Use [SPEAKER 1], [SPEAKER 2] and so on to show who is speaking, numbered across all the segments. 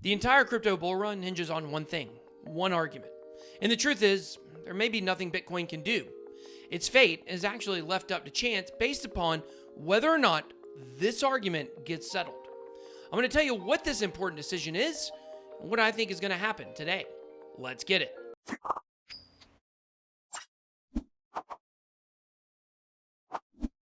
[SPEAKER 1] The entire crypto bull run hinges on one thing, one argument. And the truth is, there may be nothing Bitcoin can do. Its fate is actually left up to chance based upon whether or not this argument gets settled. I'm going to tell you what this important decision is and what I think is going to happen today. Let's get it.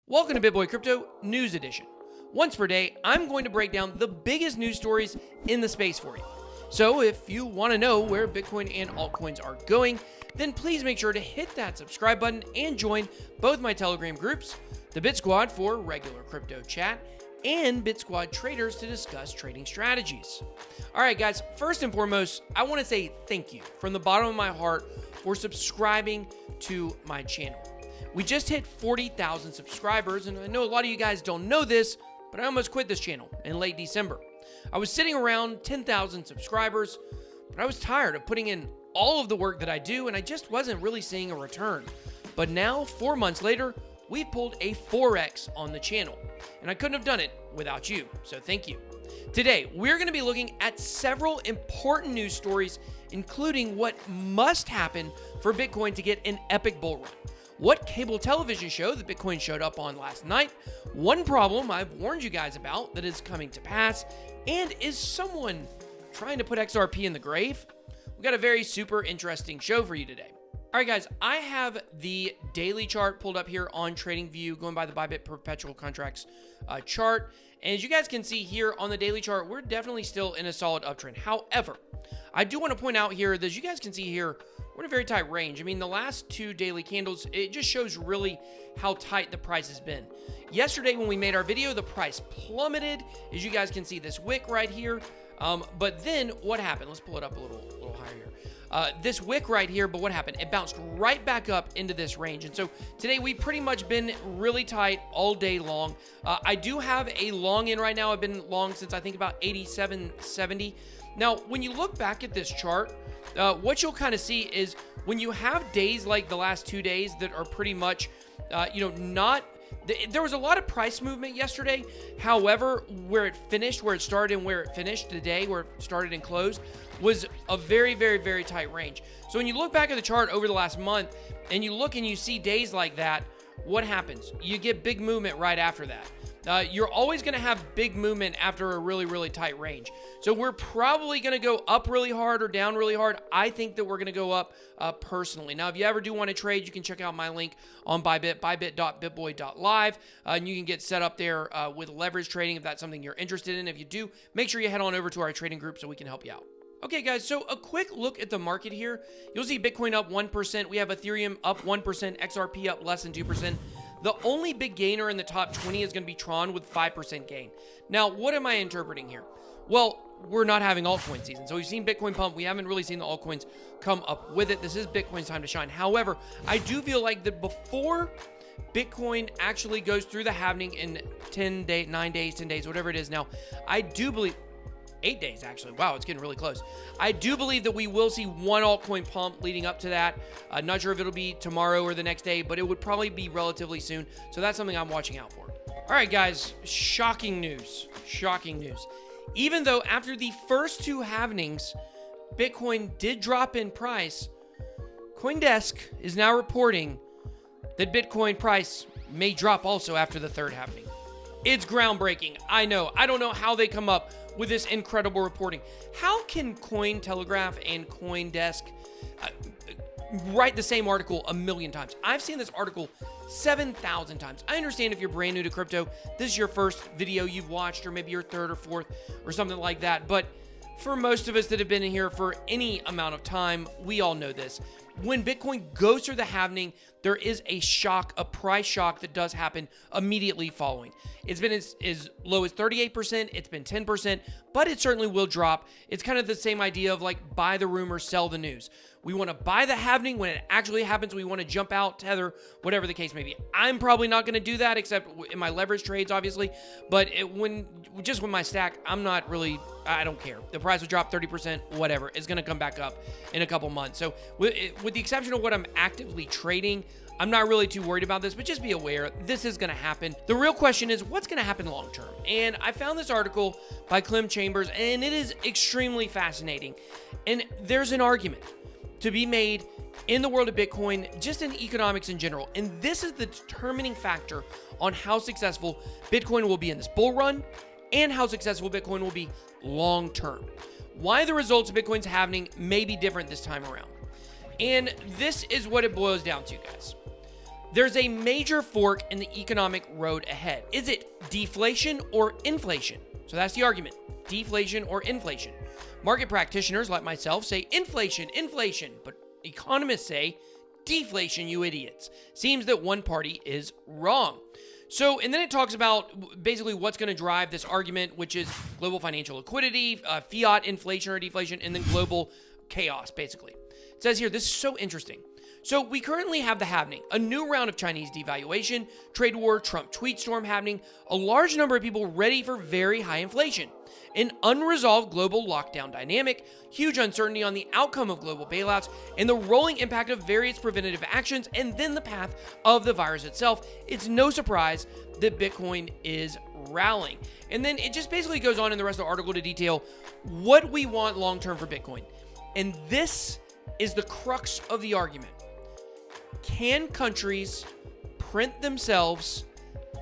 [SPEAKER 1] Welcome to BitBoyCrypto News Edition. Once per day, I'm going to break down the biggest news stories in the space for you. So if you want to know where Bitcoin and altcoins are going, then please make sure to hit that subscribe button and join both my Telegram groups, the Bit Squad for regular crypto chat, and Bit Squad traders to discuss trading strategies. All right, guys, first and foremost, I want to say thank you from the bottom of my heart for subscribing to my channel. We just hit 40,000 subscribers, and I know a lot of you guys don't know this, but I almost quit this channel in late December. I was sitting around 10,000 subscribers, but I was tired of putting in all of the work that I do, and I just wasn't really seeing a return. But now, 4 months later, we've pulled a 4x on the channel, and I couldn't have done it without you, so thank you. Today, we're going to be looking at several important news stories, including what must happen for Bitcoin to get an epic bull run. What cable television show that Bitcoin showed up on last night, one problem I've warned you guys about that is coming to pass, and is someone trying to put XRP in the grave? We've got a very super interesting show for you today. All right, guys, I have the daily chart pulled up here on TradingView, going by the Bybit perpetual contracts chart. And as you guys can see here on the daily chart, we're definitely still in a solid uptrend. However, I do want to point out here that as you guys can see here, we're in a very tight range. I mean, the last two daily candles, it just shows really how tight the price has been. Yesterday, when we made our video, the price plummeted. As you guys can see, this wick right here. But then what happened? Let's pull it up a little higher here. This wick right here, but what happened? It bounced right back up into this range. And so today we've pretty much been really tight all day long. I do have a long in right now. I've been long since I think about 87.70. Now, when you look back at this chart, what you'll kind of see is when you have days like the last 2 days that are pretty much, there was a lot of price movement yesterday. However, where it finished, where it started and where it finished today, where it started and closed, was a very, very, very tight range. So when you look back at the chart over the last month and you look and you see days like that, what happens? You get big movement right after that. You're always going to have big movement after a really, really tight range. So we're probably going to go up really hard or down really hard. I think that we're going to go up personally. Now, if you ever do want to trade, you can check out my link on Bybit, bybit.bitboy.live. And you can get set up there with leverage trading if that's something you're interested in. If you do, make sure you head on over to our trading group so we can help you out. Okay, guys, so a quick look at the market here. You'll see Bitcoin up 1%. We have Ethereum up 1%, XRP up less than 2%. The only big gainer in the top 20 is going to be Tron with 5% gain. Now, what am I interpreting here? Well, we're not having altcoin season. So we've seen Bitcoin pump. We haven't really seen the altcoins come up with it. This is Bitcoin's time to shine. However, I do feel like that before Bitcoin actually goes through the halving in 10 days, 9 days, 10 days, whatever it is now, I do believe 8 days actually. Wow, it's getting really close. I do believe that we will see one altcoin pump leading up to that. Not sure if it'll be tomorrow or the next day, but it would probably be relatively soon. So that's something I'm watching out for. All right, guys, shocking news. Shocking news. Even though after the first two halvings, Bitcoin did drop in price, CoinDesk is now reporting that Bitcoin price may drop also after the third halving. It's groundbreaking. I know. I don't know how they come up with this incredible reporting. How can Cointelegraph and CoinDesk write the same article a million times? I've seen this article 7,000 times. I understand if you're brand new to crypto, this is your first video you've watched, or maybe your third or fourth or something like that. But for most of us that have been in here for any amount of time, we all know this. When Bitcoin goes through the halving, there is a shock, a price shock that does happen immediately following. It's been as low as 38%, it's been 10%, but it certainly will drop. It's kind of the same idea of like buy the rumor, sell the news. We want to buy the halving when it actually happens. We want to jump out, tether, whatever the case may be. I'm probably not going to do that except in my leverage trades, obviously. But when my stack, I'm not really, I don't care. The price will drop 30%, whatever. It's going to come back up in a couple months. So with the exception of what I'm actively trading, I'm not really too worried about this, but just be aware this is going to happen. The real question is what's going to happen long term. And I found this article by Clem Chambers, and it is extremely fascinating. And there's an argument to be made in the world of Bitcoin, just in economics in general. And this is the determining factor on how successful Bitcoin will be in this bull run and how successful Bitcoin will be long term. Why the results of Bitcoin's halving may be different this time around. And this is what it boils down to, guys. There's a major fork in the economic road ahead. Is it deflation or inflation? So that's the argument. Deflation or inflation. Market practitioners like myself say inflation, inflation, but economists say deflation, you idiots. Seems that one party is wrong. So, and then it talks about basically what's going to drive this argument, which is global financial liquidity, fiat inflation or deflation, and then global chaos, basically. It says here, this is so interesting. So we currently have the halving, a new round of Chinese devaluation, trade war, Trump tweet storm happening, a large number of people ready for very high inflation, an unresolved global lockdown dynamic, huge uncertainty on the outcome of global bailouts, and the rolling impact of various preventative actions, and then the path of the virus itself. It's no surprise that Bitcoin is rallying. And then it just basically goes on in the rest of the article to detail what we want long-term for Bitcoin. And this is the crux of the argument. Can countries print themselves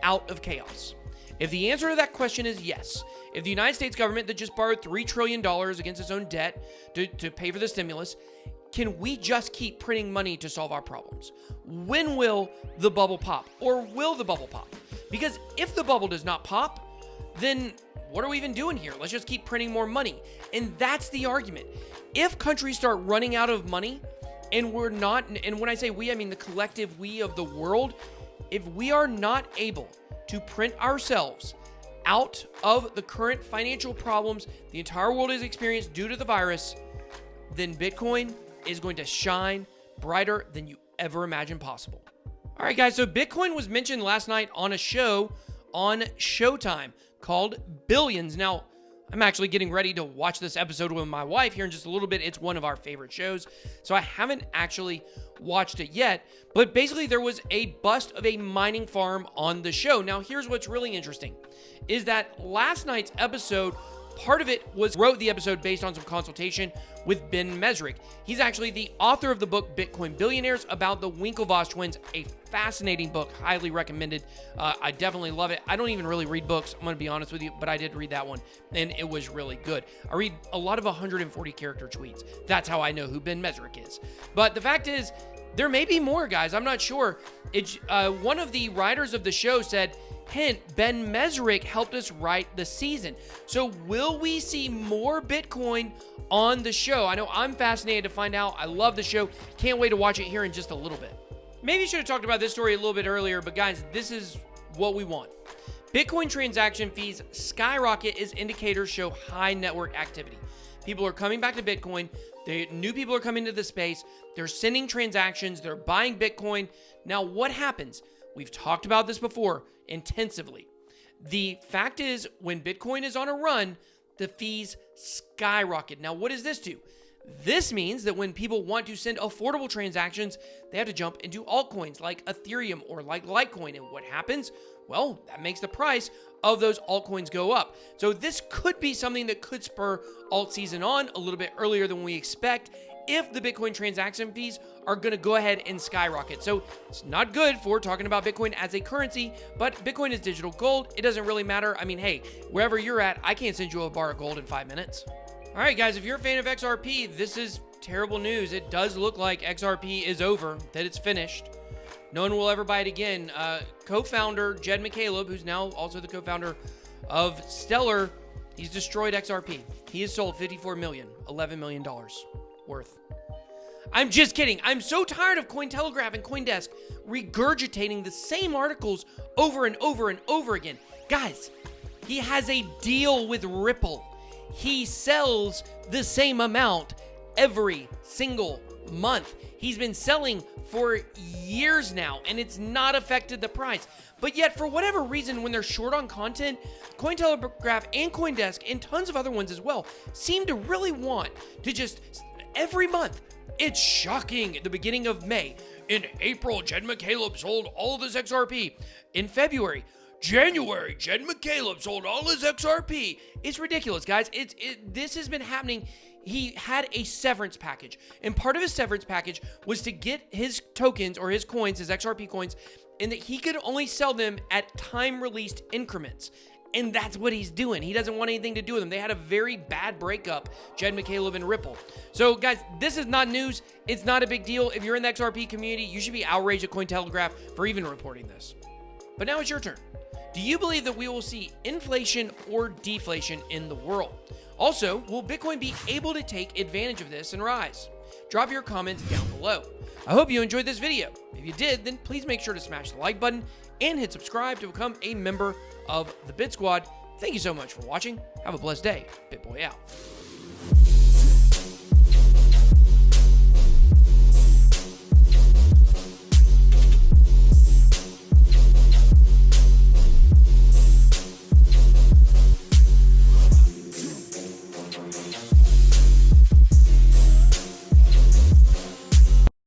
[SPEAKER 1] out of chaos? If the answer to that question is yes, if the United States government that just borrowed $3 trillion against its own debt to pay for the stimulus, can we just keep printing money to solve our problems? When will the bubble pop? Or will the bubble pop? Because if the bubble does not pop, then what are we even doing here? Let's just keep printing more money. And that's the argument. If countries start running out of money, and we're not, and when I say we, I mean the collective we of the world, if we are not able to print ourselves out of the current financial problems the entire world has experienced due to the virus, then Bitcoin is going to shine brighter than you ever imagined possible. All right, guys, so Bitcoin was mentioned last night on a show on Showtime called Billions. Now, I'm actually getting ready to watch this episode with my wife here in just a little bit. It's one of our favorite shows, so I haven't actually watched it yet. But basically, there was a bust of a mining farm on the show. Now, here's what's really interesting, is that last night's episode, part of it wrote the episode based on some consultation with Ben Mesrick. He's actually the author of the book Bitcoin Billionaires about the Winklevoss twins, a fascinating book, highly recommended. I definitely love it. I don't even really read books, I'm going to be honest with you, but I did read that one, and it was really good. I read a lot of 140 character tweets. That's how I know who Ben Mesrick is. But the fact is, there may be more, guys. I'm not sure. One of the writers of the show said, hint, Ben Mesrick helped us write the season. So will we see more Bitcoin on the show? I know I'm fascinated to find out. I love the show. Can't wait to watch it here in just a little bit. Maybe I should have talked about this story a little bit earlier, but guys, this is what we want. Bitcoin transaction fees skyrocket as indicators show high network activity. People are coming back to Bitcoin. New people are coming to the space. They're sending transactions. They're buying Bitcoin. Now, what happens? We've talked about this before intensively. The fact is, when Bitcoin is on a run, the fees skyrocket. Now, what does this do? This means that when people want to send affordable transactions, they have to jump into altcoins like Ethereum or like Litecoin. And what happens? Well, that makes the price of those altcoins go up. So this could be something that could spur alt season on a little bit earlier than we expect if the Bitcoin transaction fees are going to go ahead and skyrocket. So it's not good for talking about Bitcoin as a currency, but Bitcoin is digital gold. It doesn't really matter. I mean, hey, wherever you're at, I can't send you a bar of gold in 5 minutes. All right, guys, if you're a fan of XRP, this is terrible news. It does look like XRP is over, that it's finished. No one will ever buy it again. Co-founder Jed McCaleb, who's now also the co-founder of Stellar, he's destroyed XRP. He has sold $54 million, $11 million worth. I'm just kidding. I'm so tired of Cointelegraph and CoinDesk regurgitating the same articles over and over and over again. Guys, he has a deal with Ripple. He sells the same amount every single month. He's been selling for years now, and it's not affected the price. But yet, for whatever reason, when they're short on content, Cointelegraph and CoinDesk and tons of other ones as well seem to really want to just every month. It's shocking. At the beginning of May, in April, Jed McCaleb sold all this XRP. In February, January, Jed McCaleb sold all his XRP. It's ridiculous, guys. This has been happening. He had a severance package, and part of his severance package was to get his tokens or his coins, his XRP coins, and that he could only sell them at time-released increments. And that's what he's doing. He doesn't want anything to do with them. They had a very bad breakup, Jed McCaleb and Ripple. So, guys, this is not news. It's not a big deal. If you're in the XRP community, you should be outraged at Cointelegraph for even reporting this. But now it's your turn. Do you believe that we will see inflation or deflation in the world? Also, will Bitcoin be able to take advantage of this and rise? Drop your comments down below. I hope you enjoyed this video. If you did, then please make sure to smash the like button and hit subscribe to become a member of the Bit Squad. Thank you so much for watching. Have a blessed day. BitBoy out.